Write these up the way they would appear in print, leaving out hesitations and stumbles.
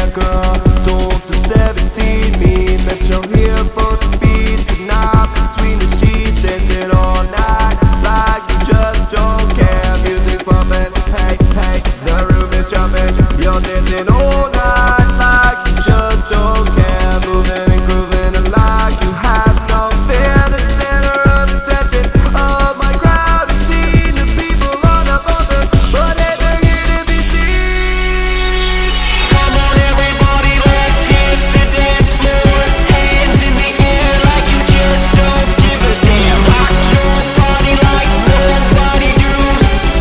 there, girl, don't the 17 mean that you're here for the beat tonight? Between the sheets, dancing all night like you just don't care. Music's pumping, hey, hey, the room is jumping. You're dancing all night like you just don't care. Moving and grooving like you have no fear. The center of attention of my crowd. I've seen the people on a bumper, but hey, they're here to be seen. Come on everybody, let's hit the dance floor. Hands in the air like you just don't give a damn. Rock your body like nobody do.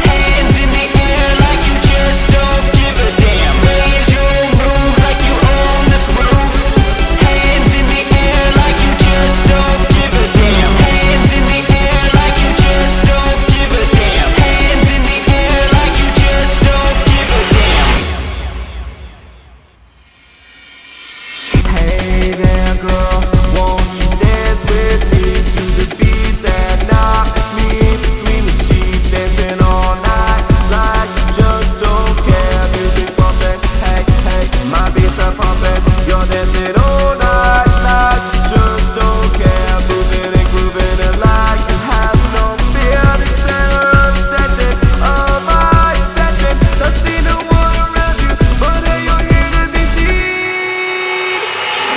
Hands in the air like you just don't give a damn. Raise your move like you own this room. Hands in the air like you just don't give a damn. Hands in the air like you just don't give a damn. Hands in the air like you just don't give a damn. Hey there, girl, won't you dance with me to the beats and not me? Between the sheets, dancing all night like you just don't care. Music bumping, hey, hey, my beats are pumping. You're dancing all night like you just don't care. Moving and grooving like you have no fear. The center of attention of my attention. I've seen no one around you, but hey, you're here to be seen.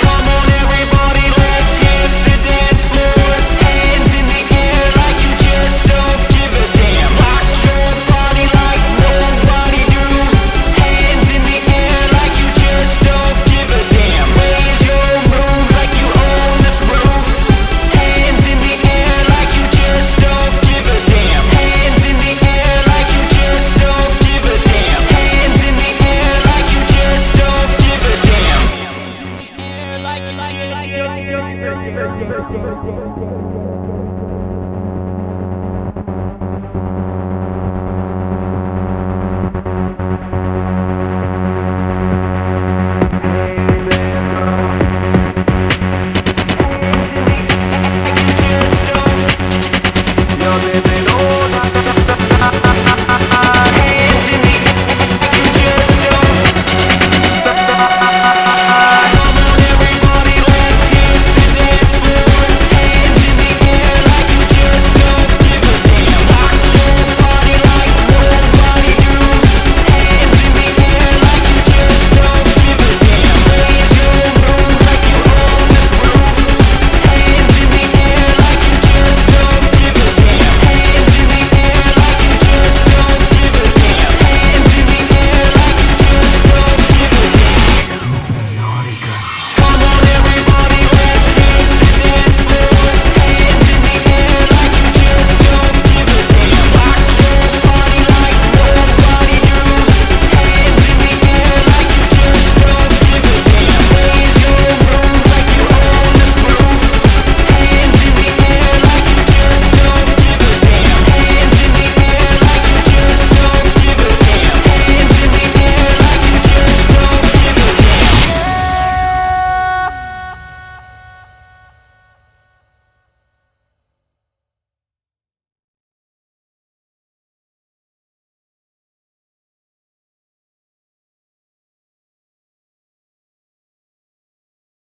Come on everybody, let's hit the dance floor. Hands in the air like you just don't give a damn. Rock your body like nobody do. Hands in the air like you just don't give a damn. Raise your move like you own this room. Hands in the air like you just don't give a damn. Hands in the air like you just don't give a damn. Hands in the air like you just don't give a damn. Like you just don't give a damn.